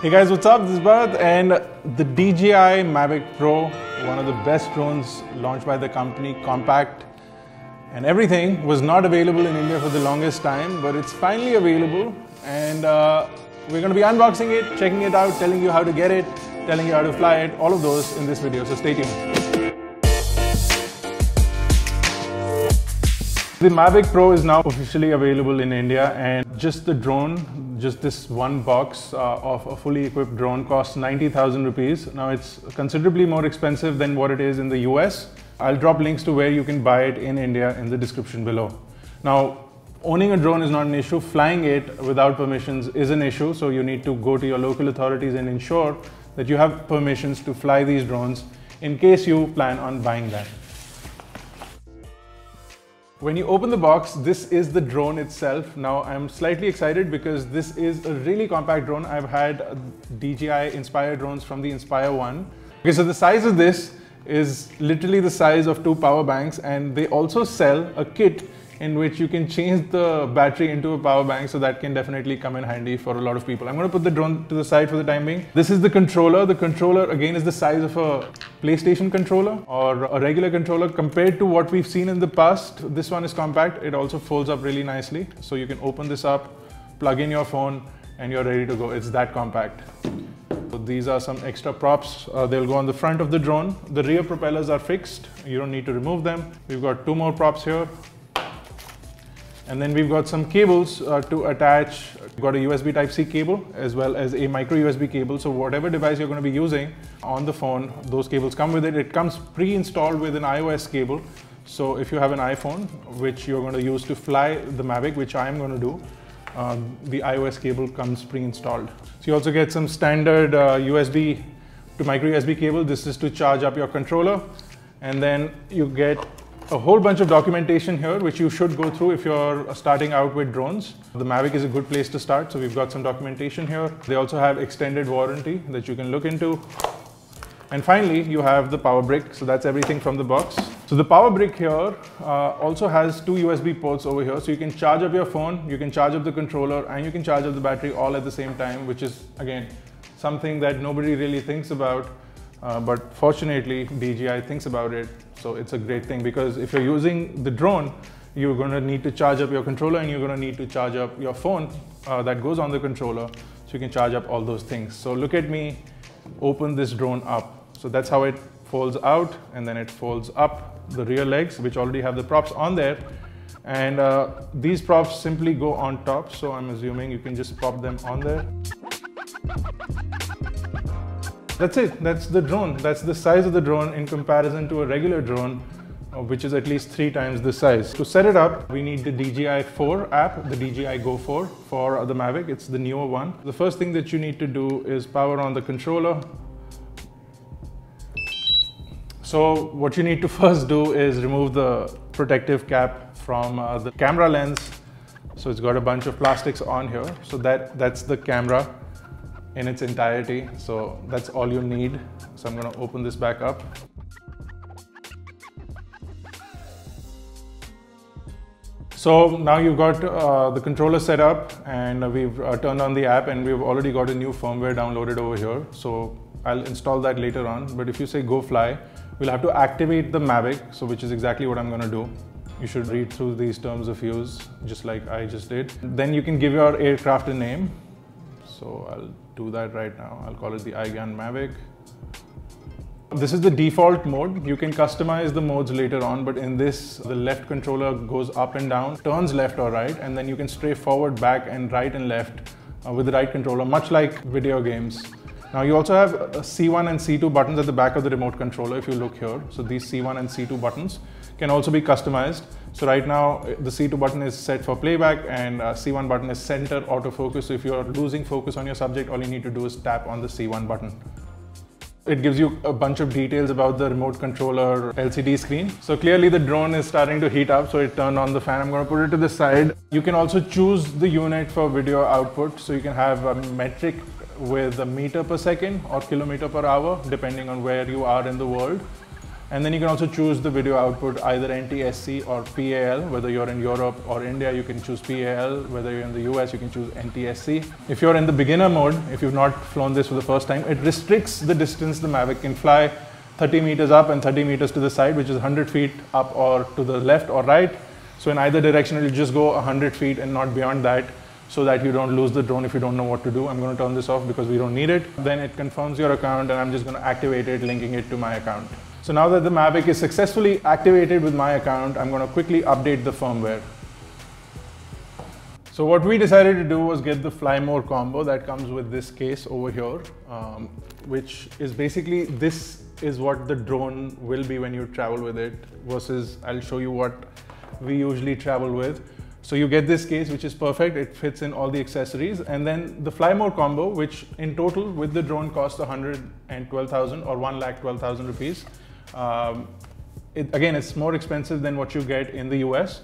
Hey guys, what's up? This is Bharat, and the DJI Mavic Pro, one of the best drones launched by the company, compact and everything, was not available in India for the longest time, but it's finally available, and we're going to be unboxing it, checking it out, telling you how to get it, telling you how to fly it, all of those in this video, so stay tuned. The Mavic Pro is now officially available in India, and just the drone, just this one box of a fully equipped drone costs 90,000 rupees. Now it's considerably more expensive than what it is in the US. I'll drop links to where you can buy it in India in the description below. Now, owning a drone is not an issue. Flying it without permissions is an issue. So you need to go to your local authorities and ensure that you have permissions to fly these drones in case you plan on buying that. When you open the box, this is the drone itself. Now I'm slightly excited because this is a really compact drone. I've had DJI Inspire drones from the Inspire 1. Okay, so the size of this is literally the size of 2 power banks, and they also sell a kit in which you can change the battery into a power bank, so that can definitely come in handy for a lot of people. I'm going to put the drone to the side for the time being. This is the controller. The controller again is the size of a PlayStation controller or a regular controller. Compared to what we've seen in the past, this one is compact. It also folds up really nicely, so you can open this up, plug in your phone, and you're ready to go. It's that compact. So these are some extra props. They'll go on the front of the drone. The rear propellers are fixed. You don't need to remove them. We've got 2 more props here. And then we've got some cables to attach. We've got a USB Type-C cable as well as a micro USB cable. So whatever device you're going to be using on the phone, those cables come with it. It comes pre-installed with an iOS cable. So if you have an iPhone, which you're going to use to fly the Mavic, which I'm going to do, the iOS cable comes pre-installed. So you also get some standard USB to micro USB cable. This is to charge up your controller. And then you get a whole bunch of documentation here, which you should go through if you're starting out with drones. The Mavic is a good place to start, so we've got some documentation here. They also have extended warranty that you can look into. And finally, you have the power brick. So that's everything from the box. So the power brick here also has 2 USB ports over here. So you can charge up your phone, you can charge up the controller, and you can charge up the battery all at the same time, which is, again, something that nobody really thinks about. But fortunately, DJI thinks about it. So it's a great thing, because if you're using the drone, you're going to need to charge up your controller, and you're going to need to charge up your phone that goes on the controller, so you can charge up all those things. So look at me open this drone up. So that's how it folds out, and then it folds up the rear legs, which already have the props on there. And these props simply go on top. So I'm assuming you can just pop them on there. That's it. That's the drone. That's the size of the drone in comparison to a regular drone, which is at least 3 times the size. To set it up, we need the DJI 4 app, the DJI Go 4 for the Mavic. It's the newer one. The first thing that you need to do is power on the controller. So what you need to first do is remove the protective cap from the camera lens. So it's got a bunch of plastics on here. So that's the camera in its entirety. So that's all you need. So I'm going to open this back up. So now you've got the controller set up, and we've turned on the app, and we've already got a new firmware downloaded over here. So I'll install that later on. But if you say go fly, we'll have to activate the Mavic, so which is exactly what I'm going to do. You should read through these terms of use, just like I just did. Then you can give your aircraft a name. So I'll do that right now. I'll call it the iGyaan Mavic. This is the default mode. You can customize the modes later on, but in this, the left controller goes up and down, turns left or right, and then you can stray forward, back, and right and left with the right controller, much like video games. Now you also have C1 and C2 buttons at the back of the remote controller if you look here. So these C1 and C2 buttons can also be customized. So right now the C2 button is set for playback, and C1 button is center autofocus. So if you're losing focus on your subject, all you need to do is tap on the C1 button. It gives you a bunch of details about the remote controller LCD screen. So clearly the drone is starting to heat up, so it turned on the fan. I'm going to put it to the side. You can also choose the unit for video output. So you can have a metric with a meter per second or kilometer per hour, depending on where you are in the world. And then you can also choose the video output, either NTSC or PAL. Whether you're in Europe or India, you can choose PAL. Whether you're in the US, you can choose NTSC. If you're in the beginner mode, if you've not flown this for the first time, it restricts the distance the Mavic can fly 30 meters up and 30 meters to the side, which is 100 feet up or to the left or right. So in either direction, it will just go 100 feet and not beyond that, so that you don't lose the drone if you don't know what to do. I'm going to turn this off because we don't need it. Then it confirms your account, and I'm just going to activate it, linking it to my account. So now that the Mavic is successfully activated with my account, I'm going to quickly update the firmware. So what we decided to do was get the Fly More combo that comes with this case over here, which is basically, this is what the drone will be when you travel with it, versus I'll show you what we usually travel with. So you get this case, which is perfect. It fits in all the accessories. And then the Fly More combo, which in total with the drone costs 112,000 or 1,12,000 rupees. Again, it's more expensive than what you get in the US,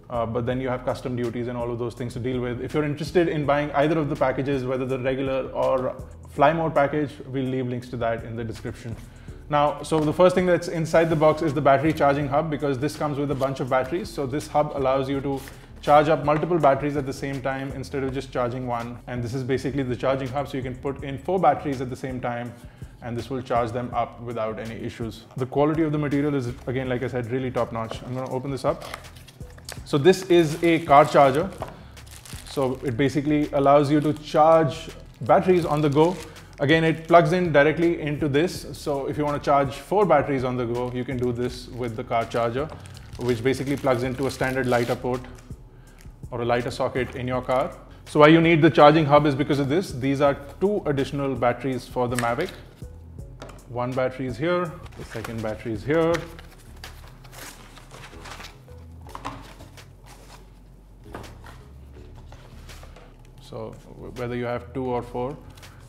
but then you have custom duties and all of those things to deal with. If you're interested in buying either of the packages, whether the regular or Fly More package, we'll leave links to that in the description. Now, so the first thing that's inside the box is the battery charging hub, because this comes with a bunch of batteries. So this hub allows you to charge up multiple batteries at the same time instead of just charging one. And this is basically the charging hub, so you can put in 4 batteries at the same time, and this will charge them up without any issues. The quality of the material is, again, like I said, really top notch. I'm going to open this up. So this is a car charger. So it basically allows you to charge batteries on the go. Again, it plugs in directly into this. So if you want to charge 4 batteries on the go, you can do this with the car charger, which basically plugs into a standard lighter port or a lighter socket in your car. So why you need the charging hub is because of this. These are 2 additional batteries for the Mavic. One battery is here, the second battery is here. So whether you have 2 or 4,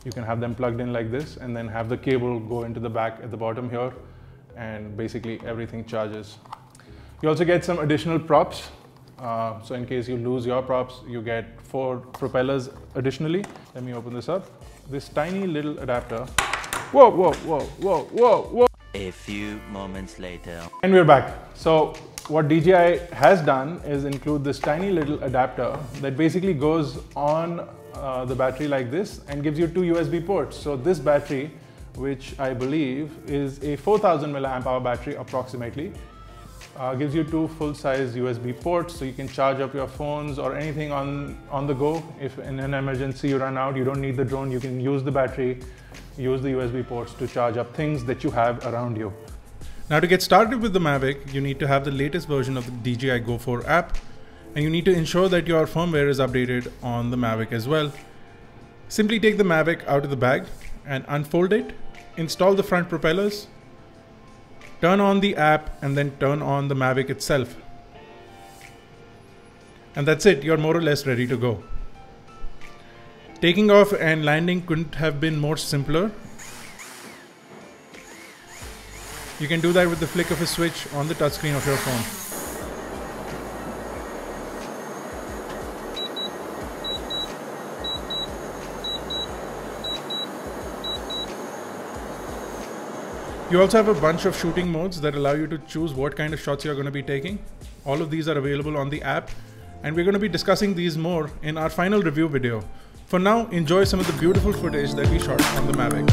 you can have them plugged in like this, and then have the cable go into the back at the bottom here, and basically everything charges. You also get some additional props. So in case you lose your props, you get 4 propellers additionally. Let me open this up. This tiny little adapter. Whoa, whoa, whoa, whoa, whoa, whoa. A few moments later. And we're back. So what DJI has done is include this tiny little adapter that basically goes on the battery like this and gives you 2 USB ports. So this battery, which I believe is a 4000 milliamp hour battery approximately, gives you 2 full-size USB ports, so you can charge up your phones or anything on the go. If in an emergency you run out, you don't need the drone, you can use the battery, use the USB ports to charge up things that you have around you. Now, to get started with the Mavic, you need to have the latest version of the DJI Go 4 app, and you need to ensure that your firmware is updated on the Mavic as well. Simply take the Mavic out of the bag and unfold it, install the front propellers, turn on the app, and then turn on the Mavic itself. And that's it, you're more or less ready to go. Taking off and landing couldn't have been more simpler. You can do that with the flick of a switch on the touchscreen of your phone. You also have a bunch of shooting modes that allow you to choose what kind of shots you're going to be taking. All of these are available on the app, and we're going to be discussing these more in our final review video. For now, enjoy some of the beautiful footage that we shot on the Mavic.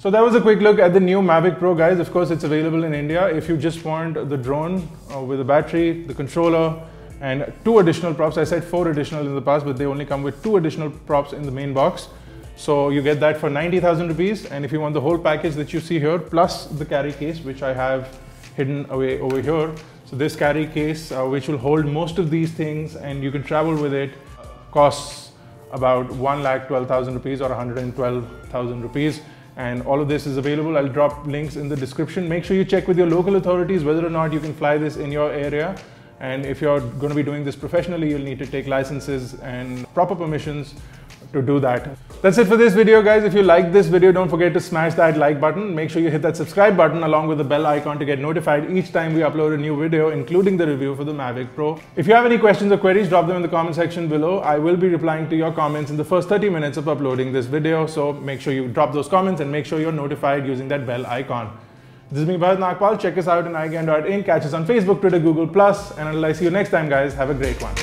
So that was a quick look at the new Mavic Pro, guys. Of course, it's available in India. If you just want the drone with a battery, the controller, and 2 additional props. I said 4 additional in the past, but they only come with 2 additional props in the main box. So you get that for 90,000 rupees. And if you want the whole package that you see here, plus the carry case, which I have hidden away over here. So this carry case, which will hold most of these things and you can travel with it, costs about 1,12,000 rupees or 112,000 rupees. And all of this is available. I'll drop links in the description. Make sure you check with your local authorities whether or not you can fly this in your area. And if you're going to be doing this professionally, you'll need to take licenses and proper permissions to do that. That's it for this video, guys. If you like this video, don't forget to smash that like button. Make sure you hit that subscribe button along with the bell icon to get notified each time we upload a new video, including the review for the Mavic Pro. If you have any questions or queries, drop them in the comment section below. I will be replying to your comments in the first 30 minutes of uploading this video. So make sure you drop those comments and make sure you're notified using that bell icon. This is me, Bharat. Check us out on iGyaan.in. Catch us on Facebook, Twitter, Google+. And until I see you next time, guys, have a great one.